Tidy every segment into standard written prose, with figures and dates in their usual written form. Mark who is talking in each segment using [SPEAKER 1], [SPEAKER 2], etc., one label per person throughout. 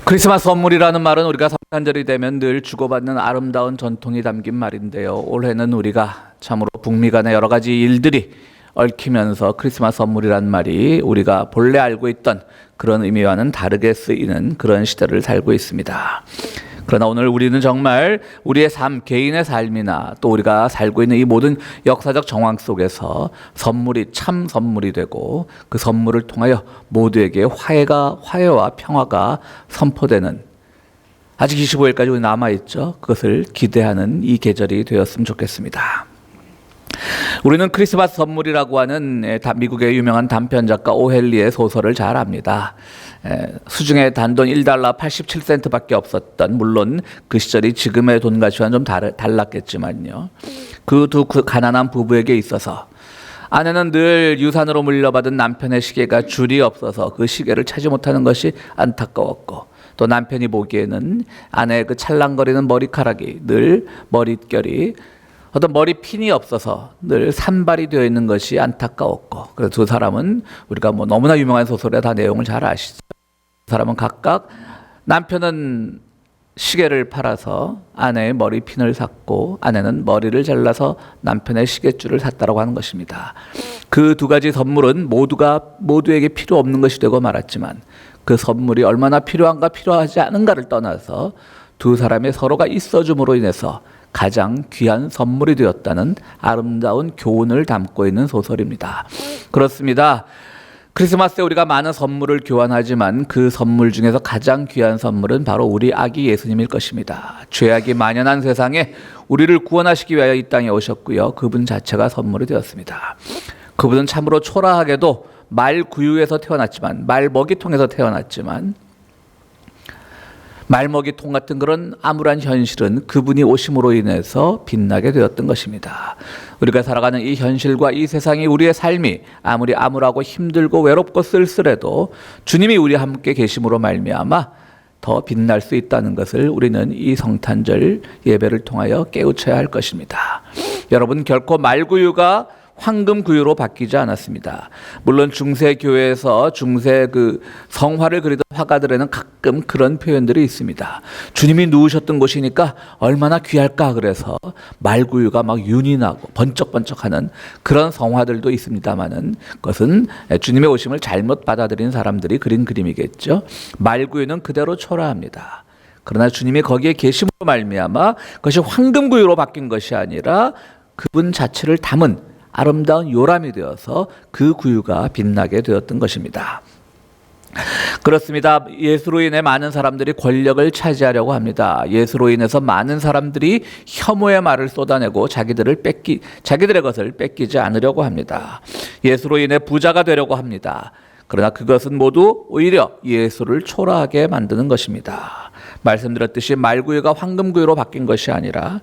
[SPEAKER 1] 크리스마스 선물이라는 말은 우리가 성탄절이 되면 늘 주고받는 아름다운 전통이 담긴 말인데요. 올해는 우리가 참으로 북미 간의 여러 가지 일들이 얽히면서 크리스마스 선물이라는 말이 우리가 본래 알고 있던 그런 의미와는 다르게 쓰이는 그런 시대를 살고 있습니다. 그러나 오늘 우리는 정말 우리의 삶, 개인의 삶이나 또 우리가 살고 있는 이 모든 역사적 정황 속에서 선물이 참 선물이 되고 그 선물을 통하여 모두에게 화해와 평화가 선포되는 아직 25일까지 우리 남아있죠. 그것을 기대하는 이 계절이 되었으면 좋겠습니다. 우리는 크리스마스 선물이라고 하는 미국의 유명한 단편 작가 오헬리의 소설을 잘 압니다. 수중에 단돈 $1 87센트밖에 없었던, 물론 그 시절이 지금의 돈 가치와는 좀 달랐겠지만요. 그 두 가난한 부부에게 있어서 아내는 늘 유산으로 물려받은 남편의 시계가 줄이 없어서 그 시계를 차지 못하는 것이 안타까웠고, 또 남편이 보기에는 아내의 그 찰랑거리는 머리카락이 늘 머릿결이 어떤 머리핀이 없어서 늘 산발이 되어 있는 것이 안타까웠고, 그래서 두 사람은 우리가 너무나 유명한 소설에 다 내용을 잘 아시죠. 두 사람은 각각 남편은 시계를 팔아서 아내의 머리핀을 샀고, 아내는 머리를 잘라서 남편의 시계줄을 샀다라고 하는 것입니다. 그 두 가지 선물은 모두에게 필요 없는 것이 되고 말았지만, 그 선물이 얼마나 필요한가 필요하지 않은가를 떠나서 두 사람의 서로가 있어줌으로 인해서 가장 귀한 선물이 되었다는 아름다운 교훈을 담고 있는 소설입니다. 그렇습니다. 크리스마스에 우리가 많은 선물을 교환하지만 그 선물 중에서 가장 귀한 선물은 바로 우리 아기 예수님일 것입니다. 죄악이 만연한 세상에 우리를 구원하시기 위하여 이 땅에 오셨고요. 그분 자체가 선물이 되었습니다. 그분은 참으로 초라하게도 말구유에서 태어났지만, 말먹이통에서 태어났지만, 말먹이통 같은 그런 암울한 현실은 그분이 오심으로 인해서 빛나게 되었던 것입니다. 우리가 살아가는 이 현실과 이 세상이, 우리의 삶이 아무리 암울하고 힘들고 외롭고 쓸쓸해도 주님이 우리와 함께 계심으로 말미암아 더 빛날 수 있다는 것을 우리는 이 성탄절 예배를 통하여 깨우쳐야 할 것입니다. 여러분, 결코 말구유가 황금구유로 바뀌지 않았습니다. 물론 중세교회에서 중세 성화를 그리던 화가들에는 가끔 그런 표현들이 있습니다. 주님이 누우셨던 곳이니까 얼마나 귀할까, 그래서 말구유가 막 윤이 나고 번쩍번쩍하는 그런 성화들도 있습니다만은, 그것은 주님의 오심을 잘못 받아들인 사람들이 그린 그림이겠죠. 말구유는 그대로 초라합니다. 그러나 주님이 거기에 계심으로 말미암아 그것이 황금구유로 바뀐 것이 아니라 그분 자체를 담은 아름다운 요람이 되어서 그 구유가 빛나게 되었던 것입니다. 그렇습니다. 예수로 인해 많은 사람들이 권력을 차지하려고 합니다. 예수로 인해서 많은 사람들이 혐오의 말을 쏟아내고 자기들의 것을 뺏기지 않으려고 합니다. 예수로 인해 부자가 되려고 합니다. 그러나 그것은 모두 오히려 예수를 초라하게 만드는 것입니다. 말씀드렸듯이 말구유가 황금구유로 바뀐 것이 아니라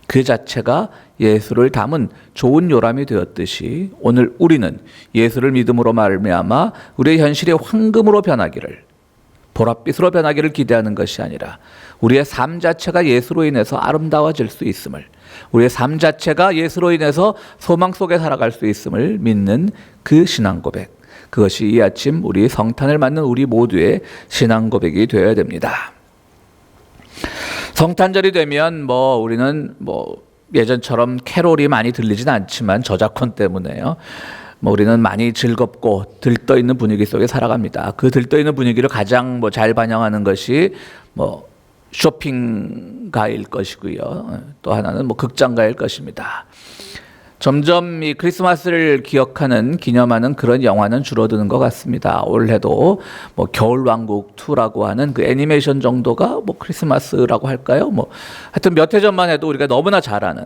[SPEAKER 1] 그 자체가 예수를 담은 좋은 요람이 되었듯이, 오늘 우리는 예수를 믿음으로 말미암아 우리의 현실이 황금으로 변하기를, 보랏빛으로 변하기를 기대하는 것이 아니라 우리의 삶 자체가 예수로 인해서 아름다워질 수 있음을, 우리의 삶 자체가 예수로 인해서 소망 속에 살아갈 수 있음을 믿는 그 신앙 고백, 그것이 이 아침 우리 성탄을 맞는 우리 모두의 신앙 고백이 되어야 됩니다. 성탄절이 되면 우리는 예전처럼 캐롤이 많이 들리진 않지만 저작권 때문에요. 우리는 많이 즐겁고 들떠있는 분위기 속에 살아갑니다. 그 들떠있는 분위기를 가장 잘 반영하는 것이 쇼핑가일 것이고요. 또 하나는 극장가일 것입니다. 점점 이 크리스마스를 기념하는 그런 영화는 줄어드는 것 같습니다. 올해도 겨울왕국 2라고 하는 그 애니메이션 정도가 크리스마스라고 할까요? 하여튼 몇 해 전만 해도 우리가 너무나 잘 아는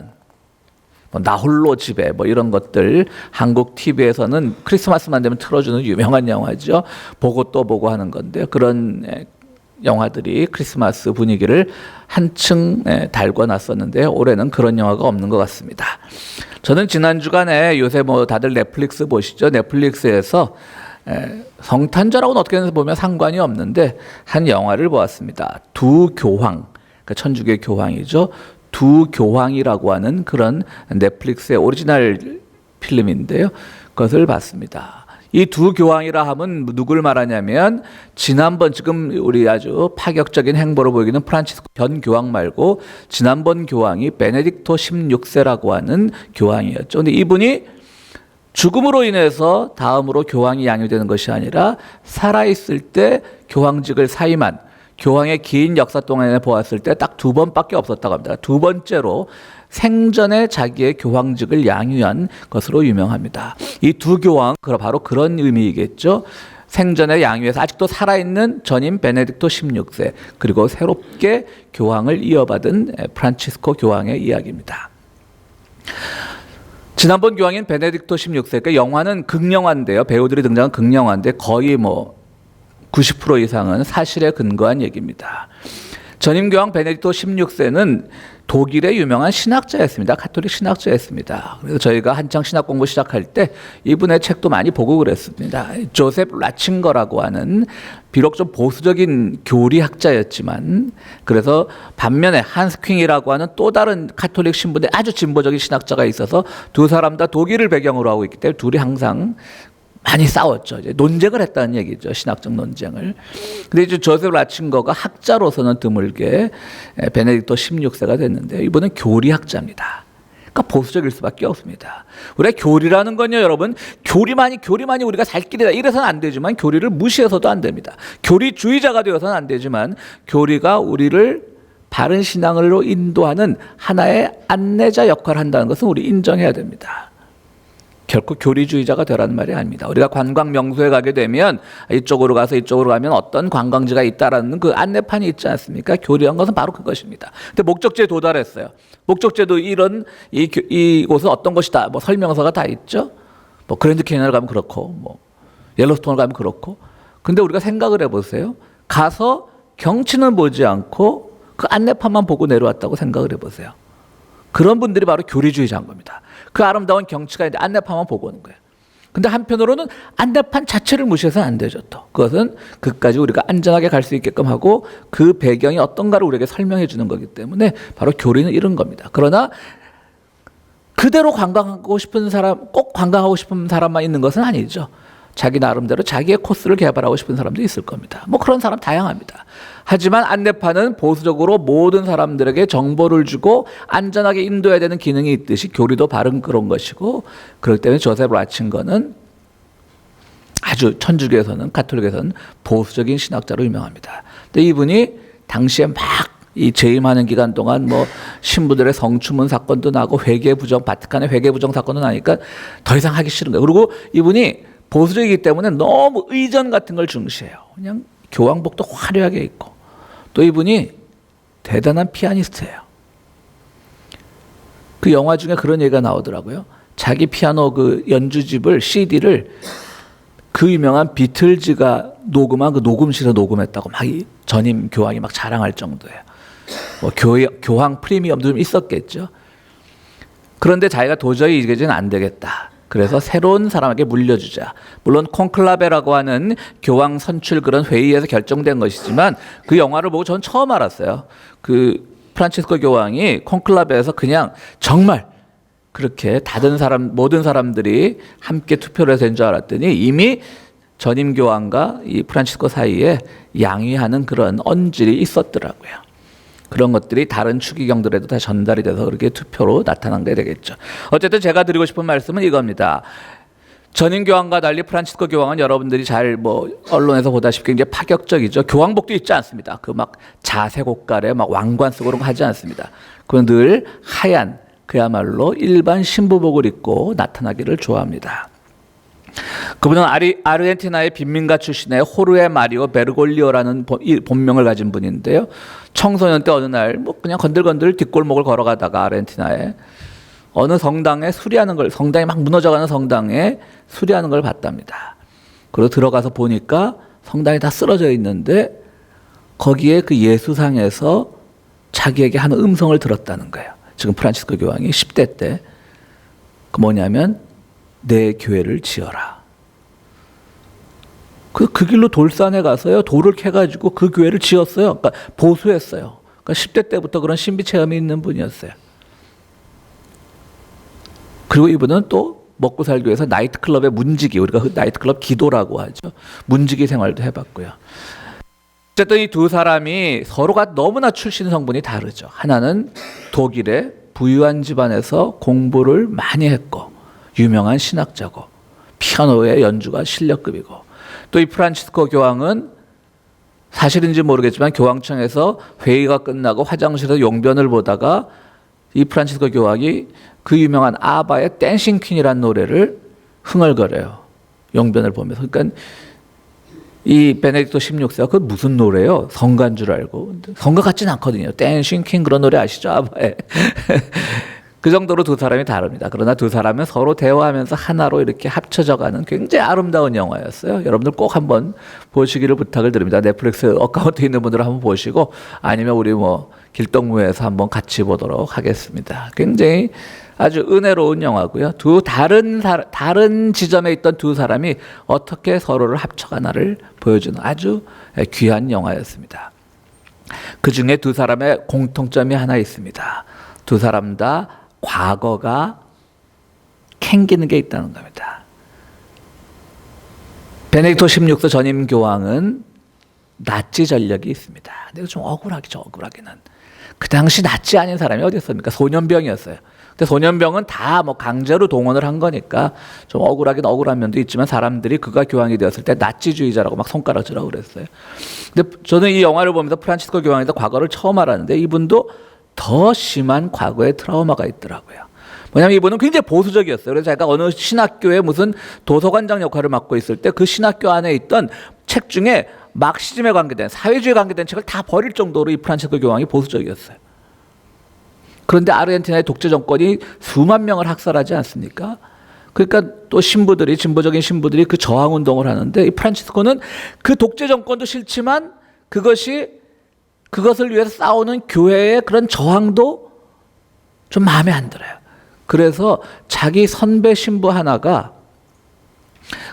[SPEAKER 1] 나 홀로 집에 이런 것들, 한국 TV에서는 크리스마스만 되면 틀어주는 유명한 영화죠. 보고 또 보고 하는 건데요. 그런 영화들이 크리스마스 분위기를 한층 달궈 놨었는데, 올해는 그런 영화가 없는 것 같습니다. 저는 지난 주간에, 요새 다들 넷플릭스 보시죠? 넷플릭스에서 성탄절하고는 어떻게 보면 상관이 없는데 한 영화를 보았습니다. 두 교황, 그러니까 천주교의 교황이죠. 두 교황이라고 하는 그런 넷플릭스의 오리지널 필름인데요. 그것을 봤습니다. 이 두 교황이라 하면 누굴 말하냐면 지난번 지금 우리 아주 파격적인 행보로 보이기는 프란치스코 전 교황 말고 지난번 교황이 베네딕토 16세라고 하는 교황이었죠. 근데 이분이 죽음으로 인해서 다음으로 교황이 양육되는 것이 아니라 살아있을 때 교황직을 사임한, 교황의 긴 역사 동안에 보았을 때 딱 2번밖에 없었다고 합니다. 2번째로 생전에 자기의 교황직을 양유한 것으로 유명합니다. 이 두 교황, 바로 그런 의미이겠죠. 생전에 양유해서 아직도 살아있는 전임 베네딕토 16세, 그리고 새롭게 교황을 이어받은 프란치스코 교황의 이야기입니다. 지난번 교황인 베네딕토 16세, 그러니까 영화는 극영화인데요. 배우들이 등장한 극영화인데 거의 90% 이상은 사실에 근거한 얘기입니다. 전임 교황 베네딕토 16세는 독일의 유명한 신학자였습니다. 가톨릭 신학자였습니다. 그래서 저희가 한창 신학 공부 시작할 때 이분의 책도 많이 보고 그랬습니다. 조셉 라칭거라고 하는 비록 좀 보수적인 교리학자였지만, 그래서 반면에 한스 퀼이라고 하는 또 다른 가톨릭 신분의 아주 진보적인 신학자가 있어서 두 사람 다 독일을 배경으로 하고 있기 때문에 둘이 항상 많이 싸웠죠. 이제 논쟁을 했다는 얘기죠. 신학적 논쟁을. 근데 이제 조셉 라칭거가 학자로서는 드물게 베네딕토 16세가 됐는데, 이분은 교리학자입니다. 그러니까 보수적일 수밖에 없습니다. 우리가 교리라는 건요, 여러분, 교리만이 우리가 살 길이다 이래서는 안 되지만, 교리를 무시해서도 안 됩니다. 교리주의자가 되어서는 안 되지만, 교리가 우리를 바른 신앙으로 인도하는 하나의 안내자 역할을 한다는 것은 우리 인정해야 됩니다. 결코 교리주의자가 되라는 말이 아닙니다. 우리가 관광 명소에 가게 되면 이쪽으로 가서 이쪽으로 가면 어떤 관광지가 있다라는 그 안내판이 있지 않습니까? 교리한 것은 바로 그것입니다. 근데 목적지에 도달했어요. 목적지도 이곳은 어떤 것이다. 설명서가 다 있죠. 그랜드 캐니언을 가면 그렇고, 옐로스톤을 가면 그렇고. 근데 우리가 생각을 해보세요. 가서 경치는 보지 않고 그 안내판만 보고 내려왔다고 생각을 해보세요. 그런 분들이 바로 교리주의자인 겁니다. 그 아름다운 경치가 있는데 안내판만 보고 오는 거예요. 근데 한편으로는 안내판 자체를 무시해서는 안 되죠. 또 그것은 그까지 우리가 안전하게 갈 수 있게끔 하고 그 배경이 어떤가를 우리에게 설명해 주는 거기 때문에 바로 교리는 이런 겁니다. 그러나 그대로 관광하고 싶은 사람, 꼭 관광하고 싶은 사람만 있는 것은 아니죠. 자기 나름대로 자기의 코스를 개발하고 싶은 사람도 있을 겁니다. 그런 사람 다양합니다. 하지만 안내판은 보수적으로 모든 사람들에게 정보를 주고 안전하게 인도해야 되는 기능이 있듯이 교리도 바른 그런 것이고, 그렇기 때문에 조셉 라칭거는 아주 천주교에서는, 가톨릭에서는 보수적인 신학자로 유명합니다. 근데 이분이 당시에 이 재임하는 기간 동안 신부들의 성추문 사건도 나고 바티칸의 회계 부정 사건도 나니까 더 이상 하기 싫은 거예요. 그리고 이분이 보수적이기 때문에 너무 의전 같은 걸 중시해요. 그냥 교황복도 화려하게 입고. 또 이분이 대단한 피아니스트예요. 그 영화 중에 그런 얘기가 나오더라고요. 자기 피아노 그 연주집을, CD를 그 유명한 비틀즈가 녹음한 그 녹음실에서 녹음했다고 이 전임 교황이 자랑할 정도예요. 교황 프리미엄도 좀 있었겠죠. 그런데 자기가 도저히 이게는 안 되겠다. 그래서 새로운 사람에게 물려주자. 물론 콘클라베라고 하는 교황 선출 그런 회의에서 결정된 것이지만, 그 영화를 보고 전 처음 알았어요. 그 프란치스코 교황이 콘클라베에서 그냥 정말 그렇게 모든 사람들이 함께 투표를 해서 된 줄 알았더니 이미 전임 교황과 이 프란치스코 사이에 양위하는 그런 언질이 있었더라고요. 그런 것들이 다른 추기경들에도 다 전달이 돼서 그렇게 투표로 나타난 게 되겠죠. 어쨌든 제가 드리고 싶은 말씀은 이겁니다. 전임 교황과 달리 프란치스코 교황은 여러분들이 잘 언론에서 보다시피 굉장히 파격적이죠. 교황복도 입지 않습니다. 자색 옷갈에 왕관 쓰고 그런 거 하지 않습니다. 그건 늘 하얀, 그야말로 일반 신부복을 입고 나타나기를 좋아합니다. 그분은 아르헨티나의 빈민가 출신의 호르헤 마리오 베르골리오라는 본명을 가진 분인데요. 청소년 때 어느 날 그냥 건들건들 뒷골목을 걸어가다가 아르헨티나에 어느 성당에 성당이 무너져가는 성당에 수리하는 걸 봤답니다. 그리고 들어가서 보니까 성당이 다 쓰러져 있는데 거기에 그 예수상에서 자기에게 하는 음성을 들었다는 거예요. 지금 프란치스코 교황이 10대 때. 그 뭐냐면 내 교회를 지어라. 그 길로 돌산에 가서요, 돌을 캐가지고 그 교회를 지었어요. 그러니까 보수했어요. 그러니까 10대 때부터 그런 신비 체험이 있는 분이었어요. 그리고 이분은 또 먹고 살기 위해서 나이트클럽의 문지기, 우리가 나이트클럽 기도라고 하죠. 문지기 생활도 해봤고요. 어쨌든 이 두 사람이 서로가 너무나 출신 성분이 다르죠. 하나는 독일의 부유한 집안에서 공부를 많이 했고 유명한 신학자고 피아노의 연주가 실력급이고, 또 이 프란치스코 교황은 사실인지 모르겠지만 교황청에서 회의가 끝나고 화장실에서 용변을 보다가 이 프란치스코 교황이 그 유명한 아바의 댄싱 퀸이라는 노래를 흥얼거려요. 용변을 보면서. 그러니까 이 베네딕토 16세가 그 무슨 노래요? 성가인 줄 알고. 성가 같진 않거든요. 댄싱 퀸 그런 노래 아시죠? 아바의. 그 정도로 두 사람이 다릅니다. 그러나 두 사람은 서로 대화하면서 하나로 이렇게 합쳐져가는 굉장히 아름다운 영화였어요. 여러분들 꼭 한번 보시기를 부탁을 드립니다. 넷플릭스 어카운트 있는 분들은 한번 보시고, 아니면 우리 길동무에서 한번 같이 보도록 하겠습니다. 굉장히 아주 은혜로운 영화고요. 두 다른 지점에 있던 두 사람이 어떻게 서로를 합쳐가나를 보여주는 아주 귀한 영화였습니다. 그 중에 두 사람의 공통점이 하나 있습니다. 두 사람 다 과거가 캥기는 게 있다는 겁니다. 베네딕토 16세 전임 교황은 나치 전력이 있습니다. 근데 좀 억울하기는. 그 당시 나치 아닌 사람이 어디 있습니까? 소년병이었어요. 근데 소년병은 다 강제로 동원을 한 거니까 좀 억울한 면도 있지만, 사람들이 그가 교황이 되었을 때 나치주의자라고 막 손가락질하고 그랬어요. 근데 저는 이 영화를 보면서 프란치스코 교황에 대해 과거를 처음 알았는데, 이분도 더 심한 과거의 트라우마가 있더라고요. 뭐냐면 이분은 굉장히 보수적이었어요. 그래서 제가 어느 신학교에 무슨 도서관장 역할을 맡고 있을 때 그 신학교 안에 있던 책 중에 막시즘에 관계된, 사회주의에 관계된 책을 다 버릴 정도로 이 프란치스코 교황이 보수적이었어요. 그런데 아르헨티나의 독재 정권이 수만 명을 학살하지 않습니까? 그러니까 또 진보적인 신부들이 그 저항 운동을 하는데, 이 프란치스코는 그 독재 정권도 싫지만 그것을 위해서 싸우는 교회의 그런 저항도 좀 마음에 안 들어요. 그래서 자기 선배 신부 하나가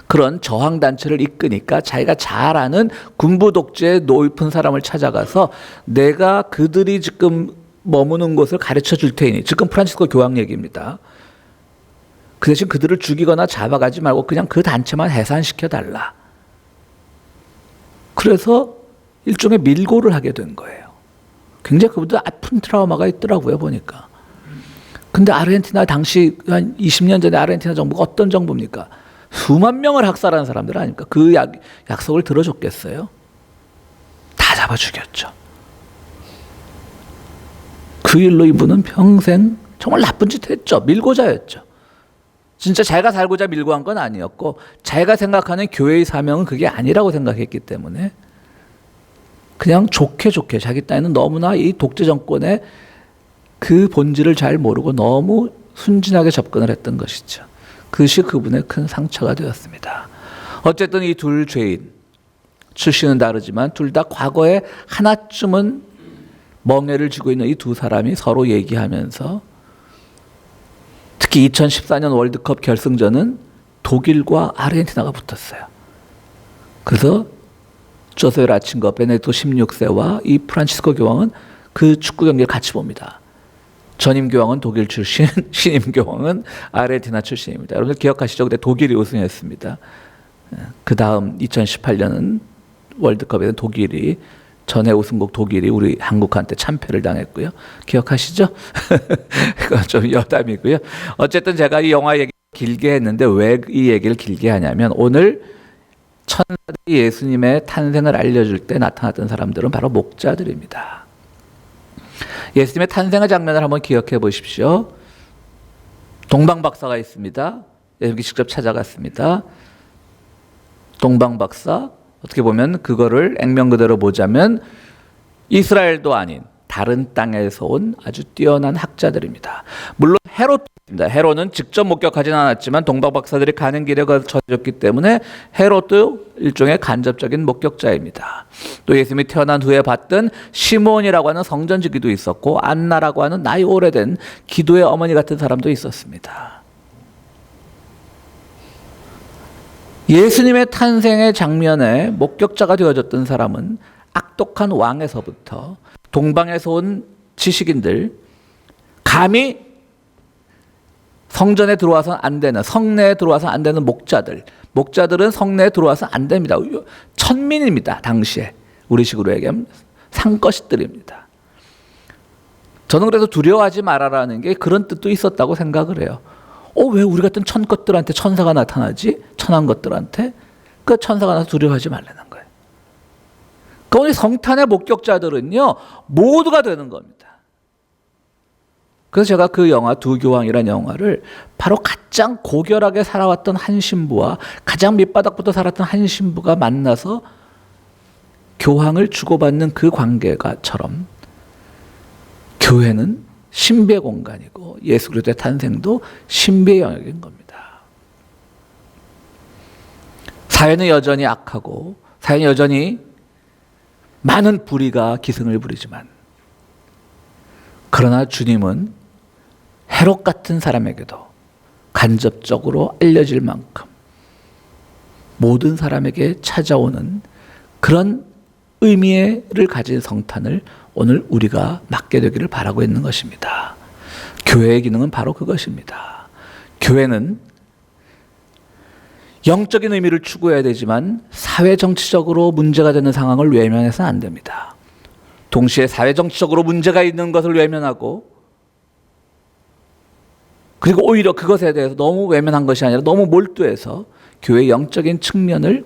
[SPEAKER 1] 그런 저항단체를 이끄니까 자기가 잘 아는 군부 독재에 높은 사람을 찾아가서 내가 그들이 지금 머무는 곳을 가르쳐 줄 테니, 지금 프란치스코 교황 얘기입니다. 그 대신 그들을 죽이거나 잡아가지 말고 그냥 그 단체만 해산시켜달라. 그래서 일종의 밀고를 하게 된 거예요. 굉장히 그분도 아픈 트라우마가 있더라고요, 보니까. 근데 아르헨티나 당시 한 20년 전에 아르헨티나 정부가 어떤 정부입니까? 수만 명을 학살한 사람들 아닙니까? 그 약속을 들어줬겠어요? 다 잡아 죽였죠. 그 일로 이분은 평생 정말 나쁜 짓 했죠. 밀고자였죠. 진짜 자기가 살고자 밀고 한 건 아니었고, 자기가 생각하는 교회의 사명은 그게 아니라고 생각했기 때문에 그냥 좋게 자기 딴에는 너무나 이 독재 정권의 그 본질을 잘 모르고 너무 순진하게 접근을 했던 것이죠. 그것이 그분의 큰 상처가 되었습니다. 어쨌든 이 둘 죄인, 출신은 다르지만 둘 다 과거에 하나쯤은 멍해를 쥐고 있는 이 두 사람이 서로 얘기하면서, 특히 2014년 월드컵 결승전은 독일과 아르헨티나가 붙었어요. 그래서 조세 라친거 베네딕토 16세와 이 프란치스코 교황은 그 축구 경기를 같이 봅니다. 전임 교황은 독일 출신, 신임 교황은 아르헨티나 출신입니다. 여러분들 기억하시죠? 그때 독일이 우승했습니다. 그 다음 2018년은 월드컵에는 독일이, 전에 우승국 독일이 우리 한국한테 참패를 당했고요. 기억하시죠? 그건 좀 여담이고요. 어쨌든 제가 이 영화 얘기 길게 했는데 왜 이 얘기를 길게 하냐면, 오늘 천사들이 예수님의 탄생을 알려줄 때 나타났던 사람들은 바로 목자들입니다. 예수님의 탄생의 장면을 한번 기억해 보십시오. 동방박사가 있습니다. 여기 직접 찾아갔습니다. 동방박사, 어떻게 보면 그거를 액면 그대로 보자면 이스라엘도 아닌 다른 땅에서 온 아주 뛰어난 학자들입니다. 물론 헤롯입니다. 헤롯은 직접 목격하지는 않았지만 동방박사들이 가는 길에 전해졌기 때문에 헤롯도 일종의 간접적인 목격자입니다. 또 예수님이 태어난 후에 봤던 시몬이라고 하는 성전지기도 있었고, 안나라고 하는 나이 오래된 기도의 어머니 같은 사람도 있었습니다. 예수님의 탄생의 장면에 목격자가 되어졌던 사람은 악독한 왕에서부터 동방에서 온 지식인들, 감히 성전에 들어와서 안 되는, 성내에 들어와서 안 되는 목자들은 성내에 들어와서 안 됩니다. 천민입니다. 당시에 우리식으로 얘기하면 상것들입니다. 저는 그래서 두려워하지 말아라는 게 그런 뜻도 있었다고 생각을 해요. 왜 우리 같은 천것들한테 천사가 나타나지? 천한 것들한테? 그 천사가 나서 두려워하지 말라는 거예요. 그러니까 오늘 성탄의 목격자들은요, 모두가 되는 겁니다. 그래서 제가 그 영화 두교황이라는 영화를 바로 가장 고결하게 살아왔던 한 신부와 가장 밑바닥부터 살았던 한 신부가 만나서 교황을 주고받는 그 관계가처럼 교회는 신비의 공간이고 예수 그리스도의 탄생도 신비의 영역인 겁니다. 사회는 여전히 악하고 사회는 여전히 많은 불의가 기승을 부리지만 그러나 주님은 헤롯 같은 사람에게도 간접적으로 알려질 만큼 모든 사람에게 찾아오는 그런 의미를 가진 성탄을 오늘 우리가 맞게 되기를 바라고 있는 것입니다. 교회의 기능은 바로 그것입니다. 교회는 영적인 의미를 추구해야 되지만 사회 정치적으로 문제가 되는 상황을 외면해서는 안 됩니다. 동시에 사회 정치적으로 문제가 있는 것을 외면하고 그리고 오히려 그것에 대해서 너무 외면한 것이 아니라 너무 몰두해서 교회의 영적인 측면을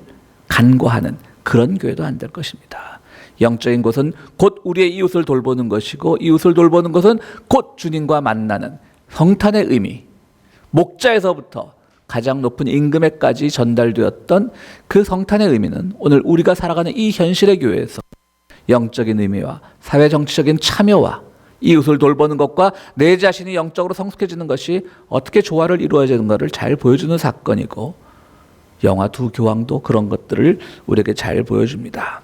[SPEAKER 1] 간과하는 그런 교회도 안 될 것입니다. 영적인 것은 곧 우리의 이웃을 돌보는 것이고 이웃을 돌보는 것은 곧 주님과 만나는 성탄의 의미, 목자에서부터 가장 높은 임금에까지 전달되었던 그 성탄의 의미는 오늘 우리가 살아가는 이 현실의 교회에서 영적인 의미와 사회정치적인 참여와 이웃을 돌보는 것과 내 자신이 영적으로 성숙해지는 것이 어떻게 조화를 이루어야 되는가를 잘 보여주는 사건이고 영화 두 교황도 그런 것들을 우리에게 잘 보여줍니다.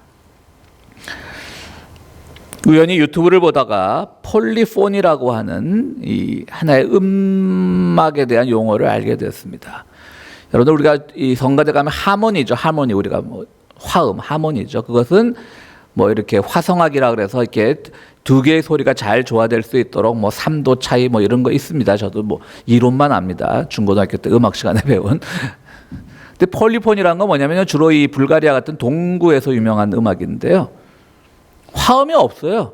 [SPEAKER 1] 우연히 유튜브를 보다가 폴리폰이라고 하는 이 하나의 음악에 대한 용어를 알게 됐습니다. 여러분들 우리가 이 성가대 가면 하모니죠. 하모니 우리가 뭐 화음 하모니죠. 그것은 뭐 이렇게 화성학이라 그래서 이렇게 두 개의 소리가 잘 조화될 수 있도록 뭐 3도 차이 뭐 이런 거 있습니다. 저도 뭐 이론만 압니다. 중고등학교 때 음악 시간에 배운. 근데 폴리폰이라는 건 뭐냐면요. 주로 이 불가리아 같은 동구에서 유명한 음악인데요. 화음이 없어요.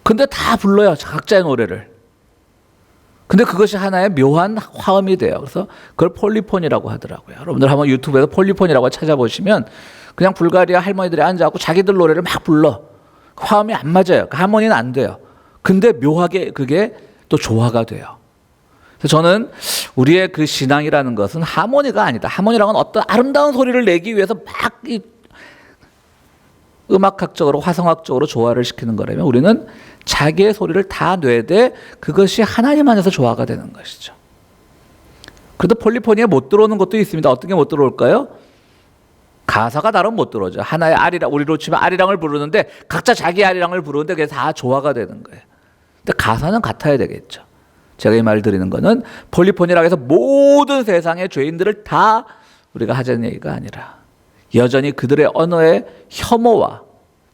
[SPEAKER 1] 근데 다 불러요. 각자의 노래를. 근데 그것이 하나의 묘한 화음이 돼요. 그래서 그걸 폴리폰이라고 하더라고요. 여러분들 한번 유튜브에서 폴리폰이라고 찾아보시면 그냥 불가리아 할머니들이 앉아갖고 자기들 노래를 막 불러. 화음이 안 맞아요. 하모니는 안 돼요. 근데 묘하게 그게 또 조화가 돼요. 그래서 저는 우리의 그 신앙이라는 것은 하모니가 아니다. 하모니라는 건 어떤 아름다운 소리를 내기 위해서 막 음악학적으로 화성학적으로 조화를 시키는 거라면 우리는 자기의 소리를 다 내되 그것이 하나님 안에서 조화가 되는 것이죠. 그래도 폴리포니에 못 들어오는 것도 있습니다. 어떤 게 못 들어올까요? 가사가 나름 못 들어오죠. 하나의 아리랑, 우리로 치면 아리랑을 부르는데 각자 자기 아리랑을 부르는데 그게 다 조화가 되는 거예요. 근데 가사는 같아야 되겠죠. 제가 이 말 드리는 거는 폴리포니라고 해서 모든 세상의 죄인들을 다 우리가 하자는 얘기가 아니라 여전히 그들의 언어의 혐오와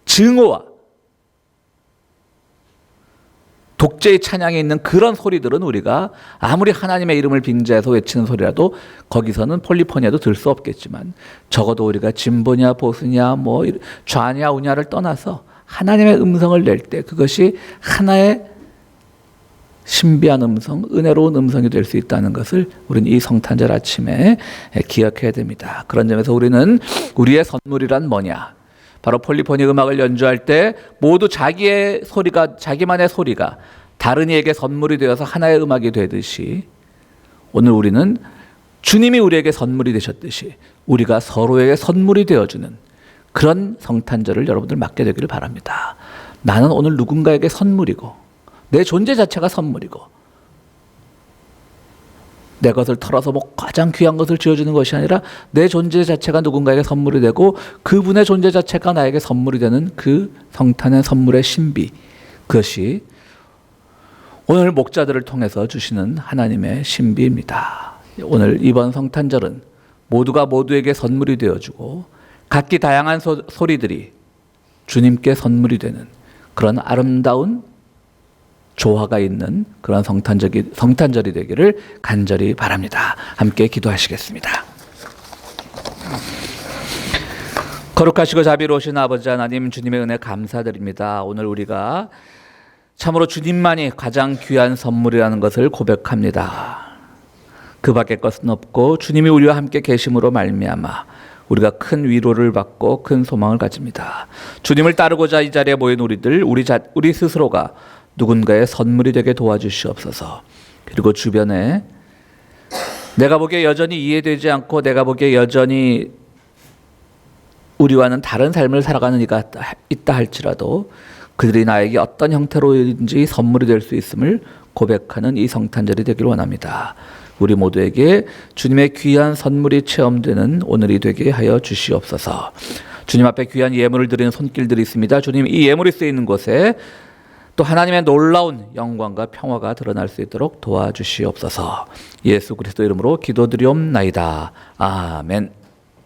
[SPEAKER 1] 증오와 독재의 찬양에 있는 그런 소리들은 우리가 아무리 하나님의 이름을 빙자해서 외치는 소리라도 거기서는 폴리포니아도 들 수 없겠지만 적어도 우리가 진보냐 보수냐 뭐 좌냐 우냐를 떠나서 하나님의 음성을 낼 때 그것이 하나의 신비한 음성, 은혜로운 음성이 될 수 있다는 것을 우리는 이 성탄절 아침에 기억해야 됩니다. 그런 점에서 우리는 우리의 선물이란 뭐냐? 바로 폴리포니 음악을 연주할 때 모두 자기의 소리가, 자기만의 소리가 다른 이에게 선물이 되어서 하나의 음악이 되듯이 오늘 우리는 주님이 우리에게 선물이 되셨듯이 우리가 서로에게 선물이 되어주는 그런 성탄절을 여러분들 맞게 되기를 바랍니다. 나는 오늘 누군가에게 선물이고 내 존재 자체가 선물이고 내 것을 털어서 뭐 가장 귀한 것을 지어주는 것이 아니라 내 존재 자체가 누군가에게 선물이 되고 그분의 존재 자체가 나에게 선물이 되는 그 성탄의 선물의 신비, 그것이 오늘 목자들을 통해서 주시는 하나님의 신비입니다. 오늘 이번 성탄절은 모두가 모두에게 선물이 되어주고 각기 다양한 소리들이 주님께 선물이 되는 그런 아름다운 조화가 있는 그런 성탄절이 되기를 간절히 바랍니다. 함께 기도하시겠습니다. 거룩하시고 자비로우신 아버지 하나님, 주님의 은혜 감사드립니다. 오늘 우리가 참으로 주님만이 가장 귀한 선물이라는 것을 고백합니다. 그 밖의 것은 없고 주님이 우리와 함께 계심으로 말미암아 우리가 큰 위로를 받고 큰 소망을 가집니다. 주님을 따르고자 이 자리에 모인 우리들, 우리 스스로가 누군가의 선물이 되게 도와주시옵소서. 그리고 주변에 내가 보기에 여전히 이해되지 않고 내가 보기에 여전히 우리와는 다른 삶을 살아가는 이가 있다 할지라도 그들이 나에게 어떤 형태로든지 선물이 될 수 있음을 고백하는 이 성탄절이 되길 원합니다. 우리 모두에게 주님의 귀한 선물이 체험되는 오늘이 되게 하여 주시옵소서. 주님 앞에 귀한 예물을 드리는 손길들이 있습니다. 주님, 이 예물이 쓰이는 곳에 또 하나님의 놀라운 영광과 평화가 드러날 수 있도록 도와주시옵소서. 예수 그리스도 이름으로 기도드리옵나이다. 아멘.